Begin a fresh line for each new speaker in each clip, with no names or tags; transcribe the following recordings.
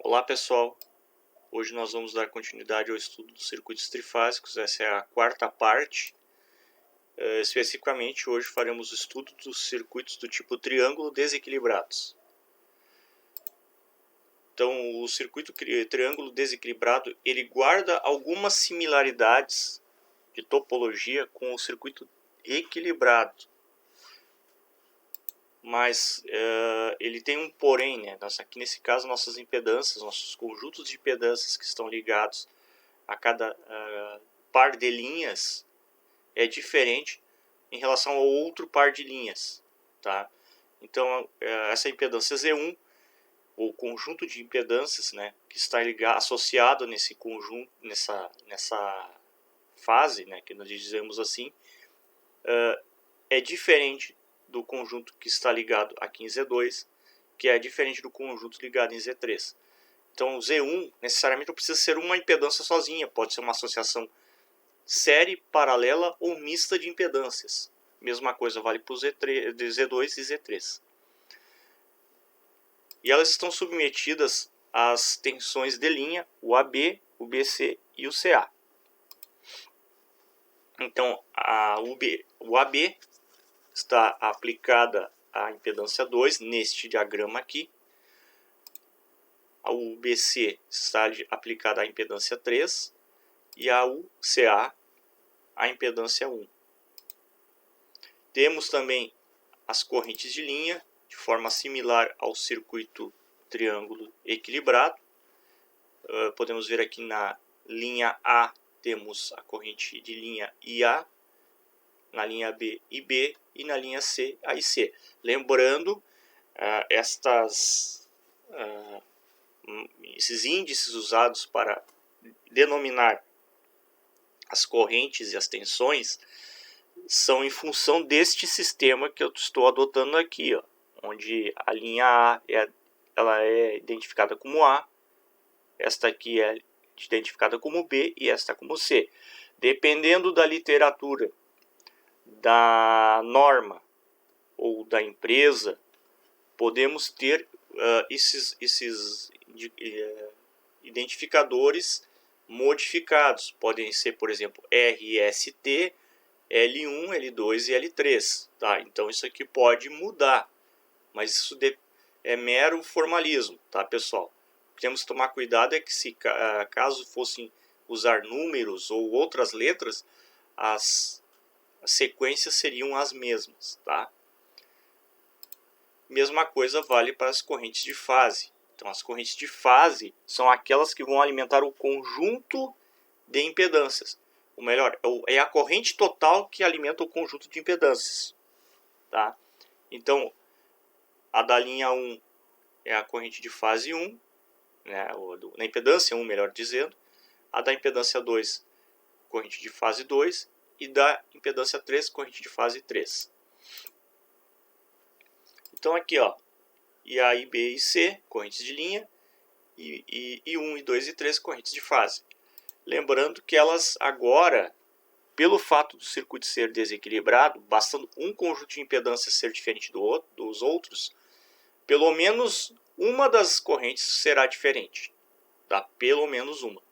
Olá pessoal, hoje nós vamos dar continuidade ao estudo dos circuitos trifásicos, essa é a quarta parte. Especificamente hoje faremos o estudo dos circuitos do tipo triângulo desequilibrados. Então o circuito triângulo desequilibrado ele guarda algumas similaridades de topologia com o circuito equilibrado. Mas ele tem um porém, né? Aqui nesse caso nossas impedâncias, nossos conjuntos de impedâncias que estão ligados a cada par de linhas é diferente em relação ao outro par de linhas, tá? Então essa impedância Z1, o conjunto de impedâncias, né, que está associado nesse conjunto, nessa fase, né, que nós dizemos assim, é diferente do conjunto que está ligado aqui em Z2, que é diferente do conjunto ligado em Z3. Então, Z1 necessariamente não precisa ser uma impedância sozinha, pode ser uma associação série, paralela ou mista de impedâncias. Mesma coisa vale para o Z2 e Z3. E elas estão submetidas às tensões de linha, o AB, o BC e o CA. Então, o AB está aplicada a impedância 2 neste diagrama aqui. A UBC está aplicada à impedância 3 e a UCA à impedância 1. Temos também as correntes de linha, de forma similar ao circuito triângulo equilibrado. Podemos ver aqui na linha A temos a corrente de linha IA, na linha B, IB e na linha C, A e C. Lembrando, esses índices usados para denominar as correntes e as tensões são em função deste sistema que eu estou adotando aqui, ó, onde a linha A ela é identificada como A, esta aqui é identificada como B e esta como C. Dependendo da literatura, da norma ou da empresa, podemos ter esses identificadores modificados. Podem ser, por exemplo, RST, L1, L2 e L3. Tá? Então isso aqui pode mudar, mas isso é mero formalismo, tá, pessoal? O que temos que tomar cuidado é que se caso fossem usar números ou outras letras, as sequências seriam as mesmas, tá? Mesma coisa vale para as correntes de fase. Então, as correntes de fase são aquelas que vão alimentar o conjunto de impedâncias. Ou melhor, é a corrente total que alimenta o conjunto de impedâncias, tá? Então, a da linha 1 é a corrente de fase 1, né? Na impedância 1, melhor dizendo. A da impedância 2, corrente de fase 2. E da impedância 3, corrente de fase 3. Então aqui, ó, IA, IB e C, correntes de linha, e 1, e 2 e 3, correntes de fase. Lembrando que elas agora, pelo fato do circuito ser desequilibrado, bastando um conjunto de impedâncias ser diferente dos outros, pelo menos uma das correntes será diferente. Tá? Pelo menos uma.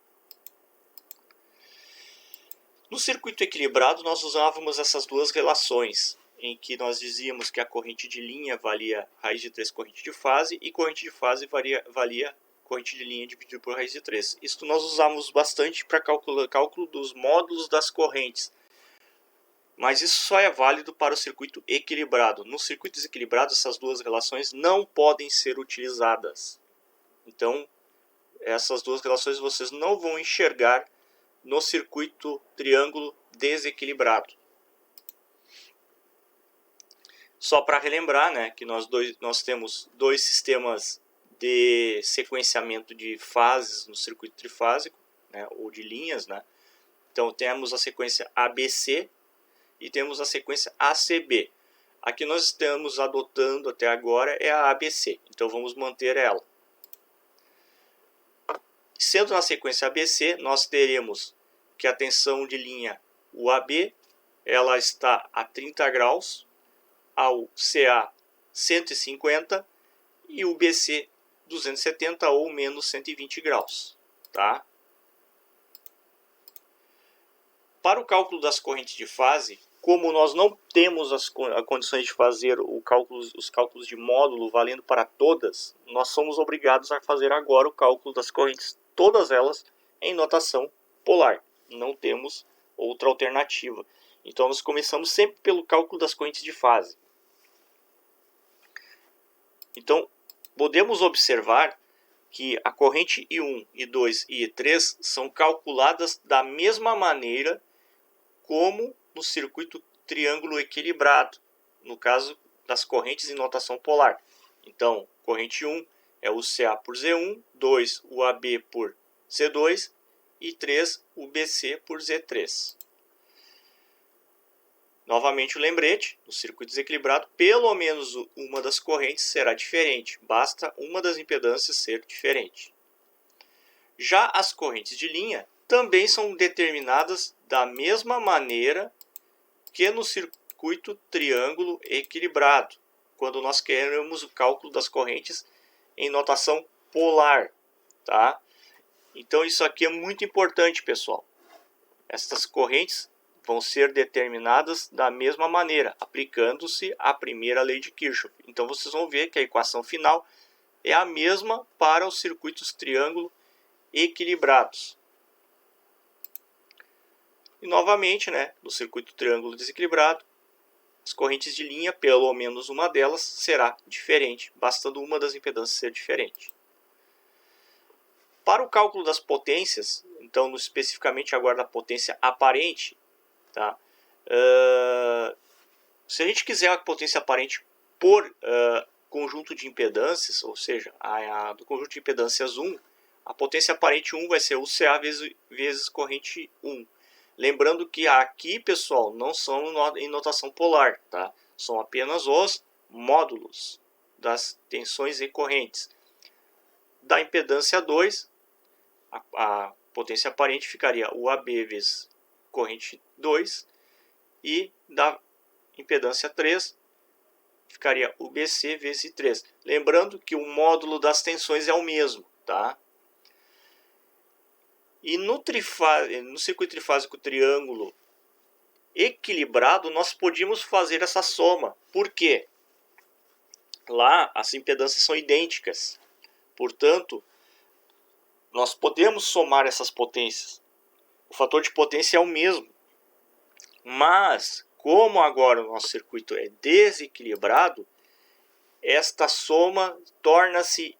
No circuito equilibrado, nós usávamos essas duas relações, em que nós dizíamos que a corrente de linha valia raiz de 3 corrente de fase, e corrente de fase valia corrente de linha dividido por raiz de 3. Isso nós usamos bastante para cálculo dos módulos das correntes. Mas isso só é válido para o circuito equilibrado. No circuito desequilibrado, essas duas relações não podem ser utilizadas. Então, essas duas relações vocês não vão enxergar no circuito triângulo desequilibrado. Só para relembrar, né, que nós temos dois sistemas de sequenciamento de fases no circuito trifásico, né, ou de linhas, né? Então temos a sequência ABC e temos a sequência ACB. A que nós estamos adotando até agora é a ABC, então vamos manter ela. Sendo na sequência ABC, nós teremos que a tensão de linha UAB ela está a 30 graus, ao CA 150 e o BC 270 ou menos 120 graus. Tá? Para o cálculo das correntes de fase, como nós não temos as condições de fazer os cálculos de módulo valendo para todas, nós somos obrigados a fazer agora o cálculo das correntes, todas elas em notação polar. Não temos outra alternativa. Então nós começamos sempre pelo cálculo das correntes de fase. Então podemos observar que a corrente I1, I2 e I3 são calculadas da mesma maneira como no circuito triângulo equilibrado, no caso das correntes em notação polar. Então, corrente 1 é o CA por Z1, 2 o AB por C2 e 3 o BC por Z3. Novamente o lembrete, no circuito desequilibrado, pelo menos uma das correntes será diferente, basta uma das impedâncias ser diferente. Já as correntes de linha também são determinadas da mesma maneira que no circuito triângulo equilibrado, quando nós queremos o cálculo das correntes em notação polar. Tá? Então isso aqui é muito importante, pessoal. Estas correntes vão ser determinadas da mesma maneira, aplicando-se a primeira lei de Kirchhoff. Então vocês vão ver que a equação final é a mesma para os circuitos triângulo equilibrados. E novamente, no circuito triângulo desequilibrado, as correntes de linha, pelo menos uma delas, será diferente, bastando uma das impedâncias ser diferente. Para o cálculo das potências, então especificamente agora da potência aparente, tá? Se a gente quiser a potência aparente por conjunto de impedâncias, ou seja, do conjunto de impedâncias 1, a potência aparente 1 vai ser o CA vezes corrente 1. Lembrando que aqui, pessoal, não são em notação polar, tá? São apenas os módulos das tensões e correntes. Da impedância 2, a potência aparente ficaria o AB vezes corrente 2, e da impedância 3 ficaria o BC vezes 3. Lembrando que o módulo das tensões é o mesmo, tá? E no circuito trifásico triângulo equilibrado, nós podíamos fazer essa soma. Por quê? Lá as impedâncias são idênticas. Portanto, nós podemos somar essas potências. O fator de potência é o mesmo. Mas, como agora o nosso circuito é desequilibrado, esta soma torna-se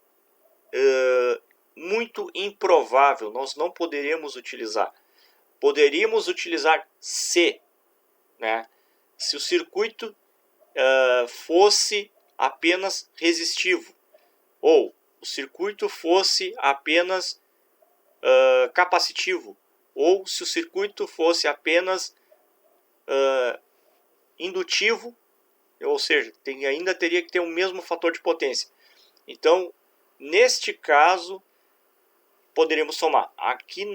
muito improvável, nós não poderíamos utilizar. Poderíamos utilizar se o circuito fosse apenas resistivo, ou o circuito fosse apenas capacitivo, ou se o circuito fosse apenas indutivo, ou seja, ainda teria que ter o mesmo fator de potência. Então, neste caso, poderíamos somar. Aqui,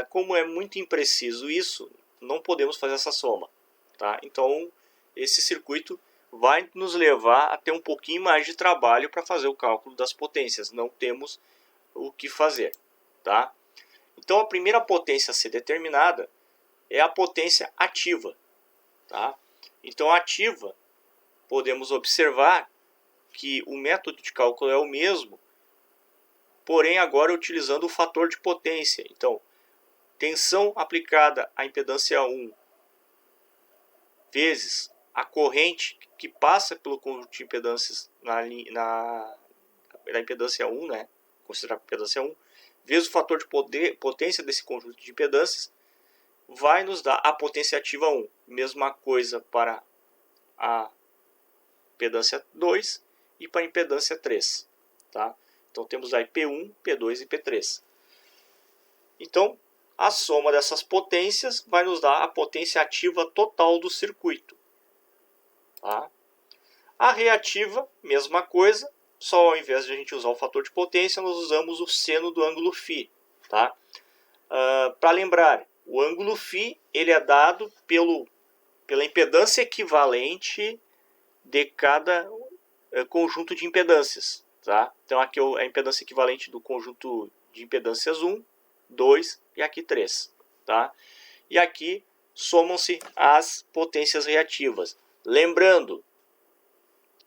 como é muito impreciso isso, não podemos fazer essa soma. Tá? Então, esse circuito vai nos levar a ter um pouquinho mais de trabalho para fazer o cálculo das potências. Não temos o que fazer. Tá? Então, a primeira potência a ser determinada é a potência ativa. Tá? Então, a ativa, podemos observar que o método de cálculo é o mesmo, porém agora utilizando o fator de potência. Então, tensão aplicada à impedância 1 vezes a corrente que passa pelo conjunto de impedâncias na impedância 1, considerar a impedância 1, vezes o fator de potência desse conjunto de impedâncias, vai nos dar a potência ativa 1. Mesma coisa para a impedância 2 e para a impedância 3. Tá? Então temos aí P1, P2 e P3. Então, a soma dessas potências vai nos dar a potência ativa total do circuito. Tá? A reativa, mesma coisa, só ao invés de a gente usar o fator de potência, nós usamos o seno do ângulo φ. Tá? Para lembrar, o ângulo φ ele é dado pela impedância equivalente de cada conjunto de impedâncias. Tá? Então aqui é a impedância equivalente do conjunto de impedâncias 1, 2 e aqui 3. Tá? E aqui somam-se as potências reativas. Lembrando,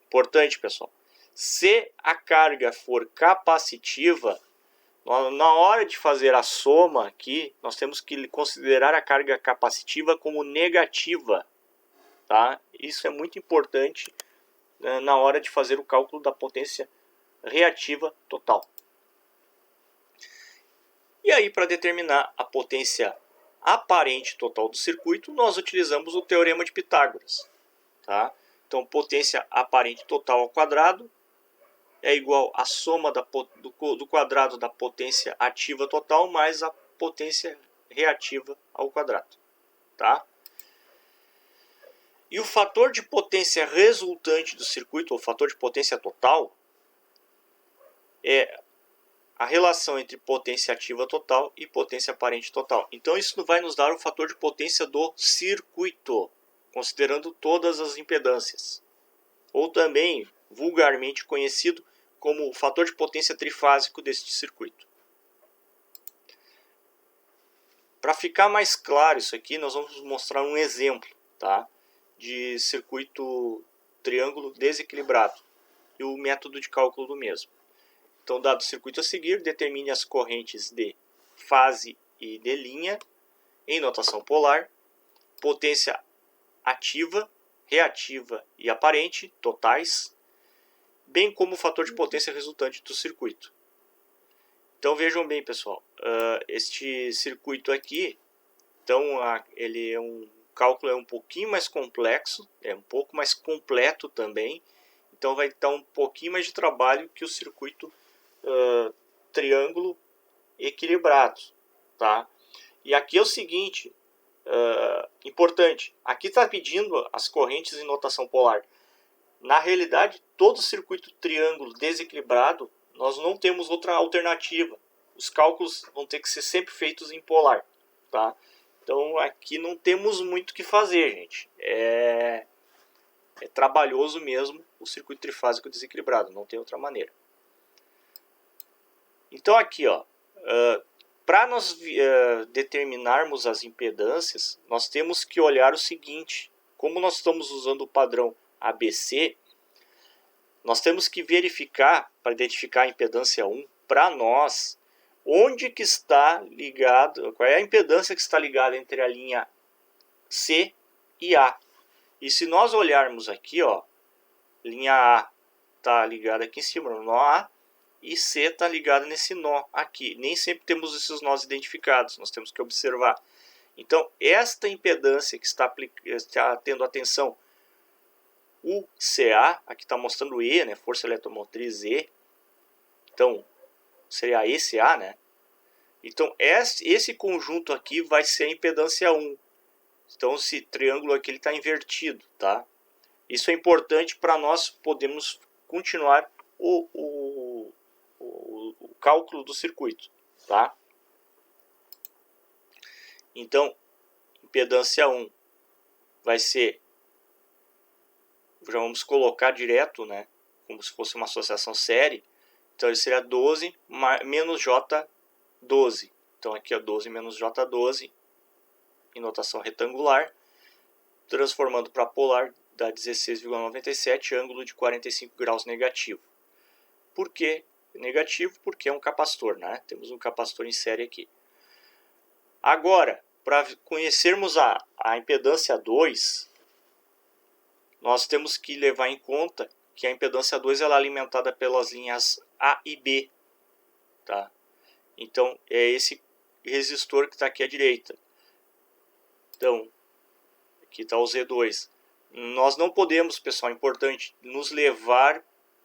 importante pessoal, se a carga for capacitiva, na hora de fazer a soma aqui, nós temos que considerar a carga capacitiva como negativa. Tá? Isso é muito importante na hora de fazer o cálculo da potência reativa total. E aí, para determinar a potência aparente total do circuito, nós utilizamos o teorema de Pitágoras. Tá? Então, potência aparente total ao quadrado é igual à soma do quadrado da potência ativa total mais a potência reativa ao quadrado. Tá? E o fator de potência resultante do circuito, ou fator de potência total, é a relação entre potência ativa total e potência aparente total. Então isso vai nos dar o fator de potência do circuito, considerando todas as impedâncias. Ou também, vulgarmente conhecido como o fator de potência trifásico deste circuito. Para ficar mais claro isso aqui, nós vamos mostrar um exemplo, tá, de circuito triângulo desequilibrado e o método de cálculo do mesmo. Então, dado o circuito a seguir, determine as correntes de fase e de linha em notação polar, potência ativa, reativa e aparente, totais, bem como o fator de potência resultante do circuito. Então vejam bem, pessoal, este circuito aqui, então ele é o cálculo é um pouquinho mais complexo, é um pouco mais completo também, então vai dar um pouquinho mais de trabalho que o circuito triângulo equilibrado, tá? E aqui é o seguinte, importante, aqui está pedindo as correntes em notação polar. Na realidade, todo circuito triângulo desequilibrado, nós não temos outra alternativa. Os cálculos vão ter que ser sempre feitos em polar, tá? Então aqui não temos muito o que fazer, gente. É trabalhoso mesmo o circuito trifásico desequilibrado, não tem outra maneira. Então aqui, ó, para nós determinarmos as impedâncias, nós temos que olhar o seguinte: como nós estamos usando o padrão ABC, nós temos que verificar, para identificar a impedância 1, para nós, onde que está ligado, qual é a impedância que está ligada entre a linha C e A. E se nós olharmos aqui, ó, linha A está ligada aqui em cima, no nó A, e C está ligada nesse nó aqui. Nem sempre temos esses nós identificados, nós temos que observar. Então, esta impedância que está tendo atenção, o CA, aqui está mostrando E, né, força eletromotriz E, então seria ECA, né? Então esse conjunto aqui vai ser a impedância 1. Então esse triângulo aqui está invertido, tá? Isso é importante para nós podermos continuar o cálculo do circuito, tá? Então impedância 1 vai ser, já vamos colocar direto, né, como se fosse uma associação série. Então ele seria 12 menos J12. Então aqui é 12 menos J12 em notação retangular, transformando para polar dá 16,97, ângulo de 45 graus negativo. Por que negativo? Porque é um capacitor, né? Temos um capacitor em série aqui. Agora, para conhecermos a impedância 2, nós temos que levar em conta que a impedância 2 ela é alimentada pelas linhas A e B. Tá? Então, é esse resistor que está aqui à direita. Então, aqui está o Z2. Nós não podemos, pessoal, é importante, nos levar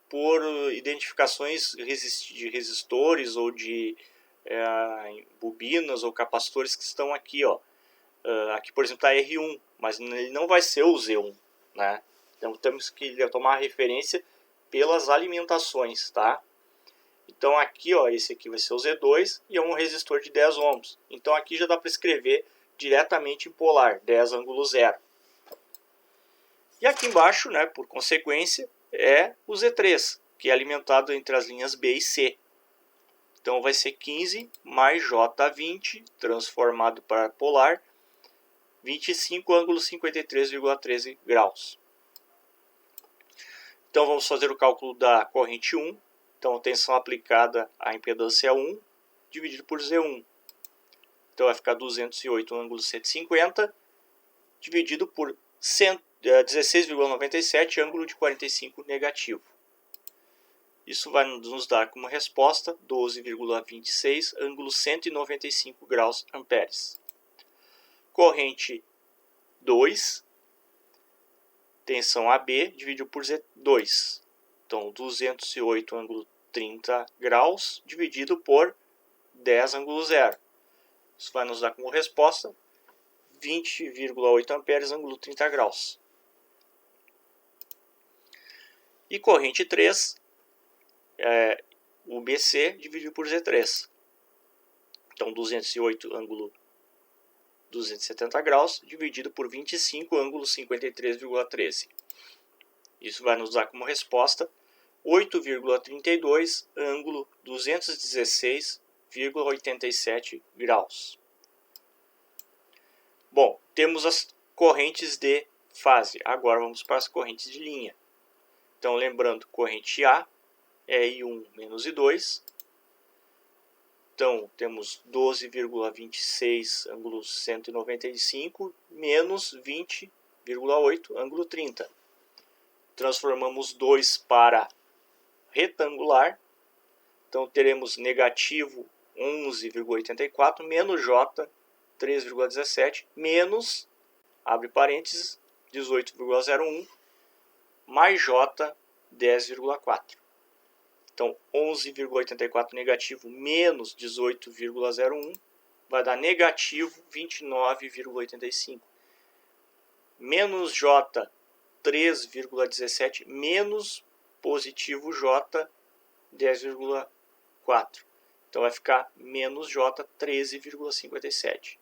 por identificações de resistores ou de bobinas ou capacitores que estão aqui. Ó. Aqui, por exemplo, está R1, mas ele não vai ser o Z1. Né? Então temos que tomar referência pelas alimentações, tá? Então aqui, ó, esse aqui vai ser o Z2 e é um resistor de 10 ohms. Então aqui já dá para escrever diretamente em polar, 10 ângulo 0. E aqui embaixo, né, por consequência, é o Z3, que é alimentado entre as linhas B e C. Então vai ser 15 mais J20, transformado para polar, 25 ângulo 53,13 graus. Então vamos fazer o cálculo da corrente 1. Então tensão aplicada à impedância 1, dividido por Z1. Então vai ficar 208 ângulo 150, dividido por 16,97, ângulo de 45 negativo. Isso vai nos dar como resposta 12,26, ângulo 195 graus amperes. Corrente 2, tensão AB, dividido por Z2. Então 208, ângulo 30 graus, dividido por 10, ângulo 0. Isso vai nos dar como resposta 20,8 amperes, ângulo 30 graus. E corrente 3, o BC dividido por Z3. Então 208, ângulo 270 graus, dividido por 25, ângulo 53,13. Isso vai nos dar como resposta 8,32, ângulo 216,87 graus. Bom, temos as correntes de fase. Agora vamos para as correntes de linha. Então, lembrando, corrente A é I1 menos I2. Então, temos 12,26, ângulo 195, menos 20,8, ângulo 30. Transformamos 2 para retangular. Então, teremos negativo 11,84, menos J, 3,17, menos, abre parênteses, 18,01, mais J, 10,4. Então, 11,84 negativo menos 18,01 vai dar negativo 29,85. Menos J, 3,17, menos positivo J, 10,4. Então, vai ficar menos J, 13,57.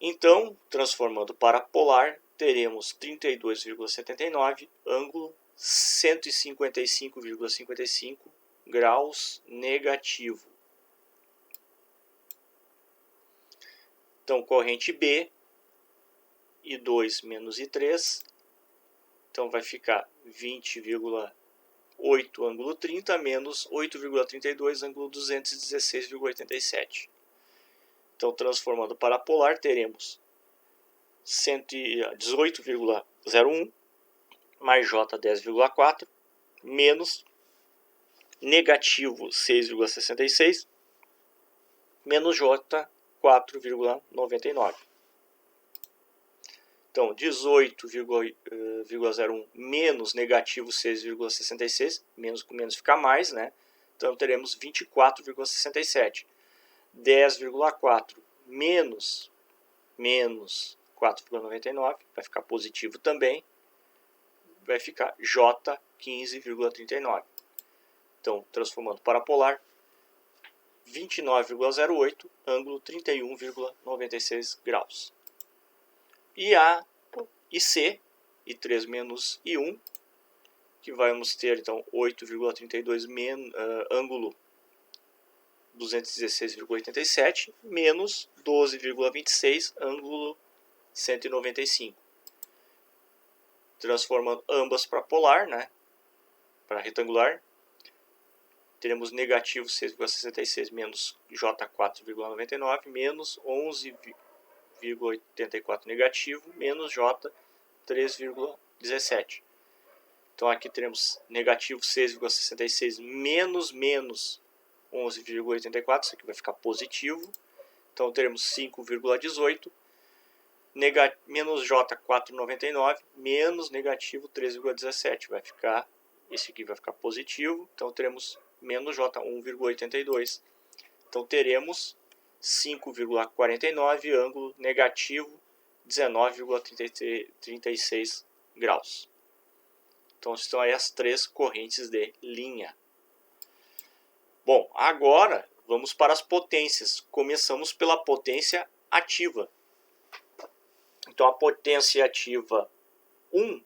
Então, transformando para polar, teremos 32,79, ângulo 155,55 graus negativo. Então, corrente B, I2 menos I3. Então, vai ficar 20,8 ângulo 30 menos 8,32 ângulo 216,87. Então, transformando para polar, teremos 18,01 mais J, 10,4, menos negativo 6,66, menos J, 4,99. Então, 18,01 menos negativo 6,66, menos com menos fica mais, né? Então, teremos 24,67. 10,4 menos 4,99, vai ficar positivo também, vai ficar J, 15,39. Então, transformando para polar, 29,08, ângulo 31,96 graus. E A e C, I3 menos I1, que vamos ter então 8,32 ângulo 216,87 menos 12,26 ângulo 195. Transformando ambas para polar, né? Para retangular, teremos negativo 6,66 menos J, 4,99 menos 11,84 negativo menos J, 3,17. Então aqui teremos negativo 6,66 menos 11,84, isso aqui vai ficar positivo. Então teremos 5,18 menos J, 4,99 menos negativo 3,17, vai ficar, esse aqui vai ficar positivo. Então teremos menos J, 1,82. Então teremos 5,49 ângulo negativo 19,36 graus. Então estão aí as três correntes de linha. Bom, agora vamos para as potências. Começamos pela potência ativa. Então a potência ativa 1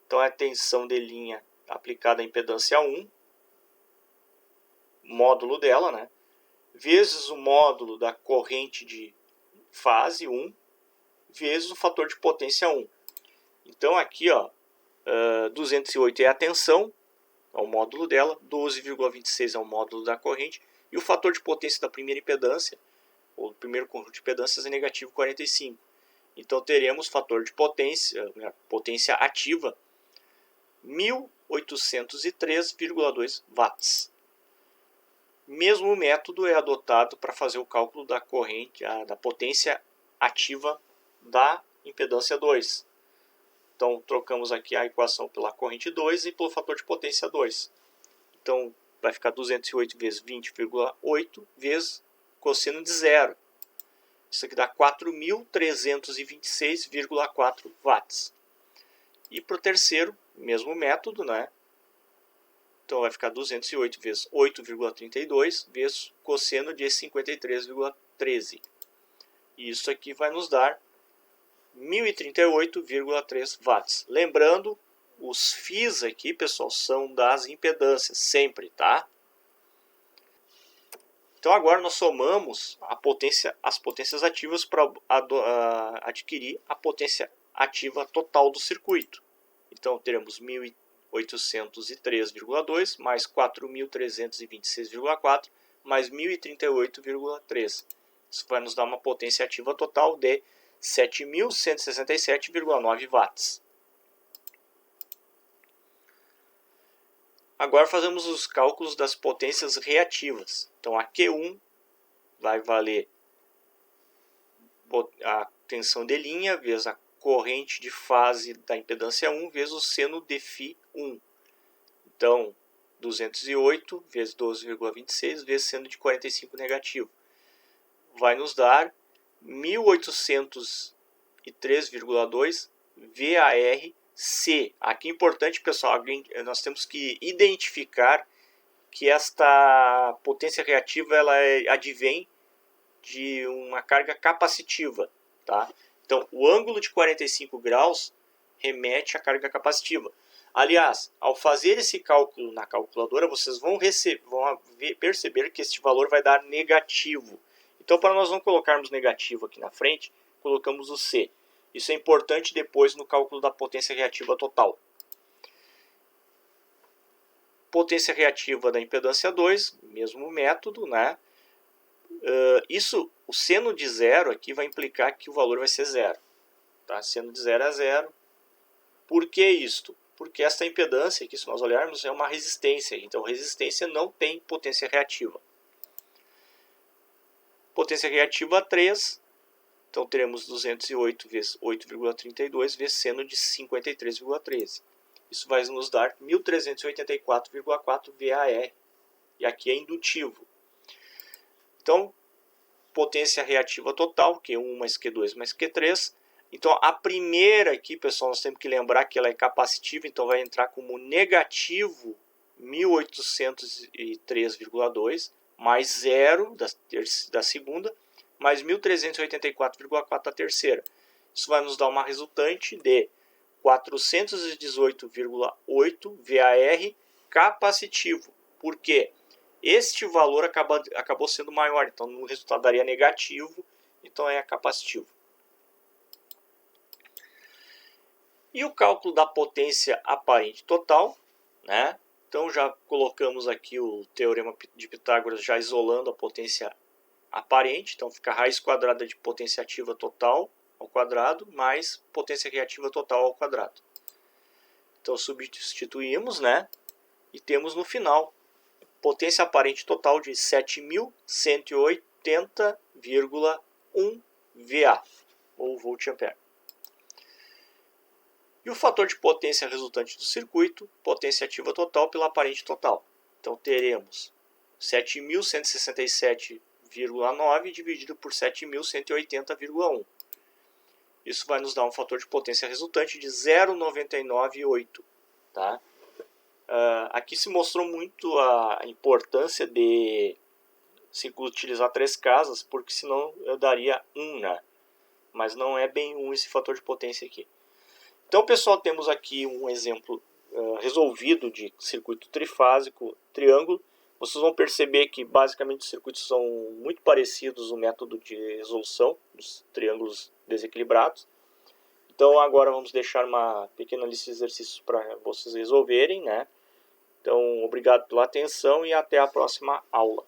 Então é a tensão de linha aplicada à impedância 1, módulo dela, né? Vezes o módulo da corrente de fase 1, vezes o fator de potência 1. Então aqui, ó, 208 é a tensão, é o módulo dela, 12,26 é o módulo da corrente, e o fator de potência da primeira impedância, ou do primeiro conjunto de impedâncias, é negativo 45. Então teremos fator de potência, né, potência ativa, 1803,2 watts. Mesmo método é adotado para fazer o cálculo da corrente, da potência ativa da impedância 2. Então trocamos aqui a equação pela corrente 2 e pelo fator de potência 2. Então vai ficar 208 vezes 20,8 vezes cosseno de zero. Isso aqui dá 4.326,4 watts. E para o terceiro, mesmo método, né? Então vai ficar 208 vezes 8,32 vezes cosseno de 53,13. E isso aqui vai nos dar 1.038,3 watts. Lembrando, os FIs aqui, pessoal, são das impedâncias, sempre, tá? Então agora nós somamos as potências ativas para adquirir a potência ativa total do circuito. Então teremos 1.803,2 mais 4.326,4 mais 1.038,3. Isso vai nos dar uma potência ativa total de 7.167,9 watts. Agora fazemos os cálculos das potências reativas. Então a Q1 vai valer a tensão de linha vezes a corrente de fase da impedância 1 vezes o seno de Φ1. Então 208 vezes 12,26 vezes seno de 45 negativo. Vai nos dar 1.803,2 VAR C. Aqui é importante, pessoal, nós temos que identificar que esta potência reativa ela advém de uma carga capacitiva, tá? Então, o ângulo de 45 graus remete à carga capacitiva. Aliás, ao fazer esse cálculo na calculadora, vocês vão perceber que este valor vai dar negativo. Então, para nós não colocarmos negativo aqui na frente, colocamos o C. Isso é importante depois no cálculo da potência reativa total. Potência reativa da impedância 2, mesmo método, né? O seno de zero aqui vai implicar que o valor vai ser zero. Tá? Seno de zero é zero. Por que isto? Porque esta impedância aqui, se nós olharmos, é uma resistência. Então, resistência não tem potência reativa. Potência reativa 3. Então, teremos 208 vezes 8,32 vezes seno de 53,13. Isso vai nos dar 1.384,4 VAR. E aqui é indutivo. Então, potência reativa total, Q1 mais Q2 mais Q3. Então, a primeira aqui, pessoal, nós temos que lembrar que ela é capacitiva, então vai entrar como negativo 1.803,2 mais 0 da segunda, mais 1.384,4 da terceira. Isso vai nos dar uma resultante de 418,8 VAR capacitivo. Por quê? Este valor acabou sendo maior, então o resultado daria negativo, então é capacitivo. E o cálculo da potência aparente total, né? Então já colocamos aqui o teorema de Pitágoras já isolando a potência aparente, então fica a raiz quadrada de potência ativa total ao quadrado mais potência reativa total ao quadrado. Então substituímos, né? E temos no final potência aparente total de 7.180,1 VA, ou volt-ampere. E o fator de potência resultante do circuito, potência ativa total pela aparente total. Então teremos 7.167,9 dividido por 7.180,1. Isso vai nos dar um fator de potência resultante de 0,998. Tá? Aqui se mostrou muito a importância de se utilizar 3 casas, porque senão eu daria 1, né? Mas não é bem 1 esse fator de potência aqui. Então, pessoal, temos aqui um exemplo resolvido de circuito trifásico triângulo. Vocês vão perceber que basicamente os circuitos são muito parecidos no método de resolução dos triângulos desequilibrados. Então agora vamos deixar uma pequena lista de exercícios para vocês resolverem, né? Então, obrigado pela atenção e até a próxima aula.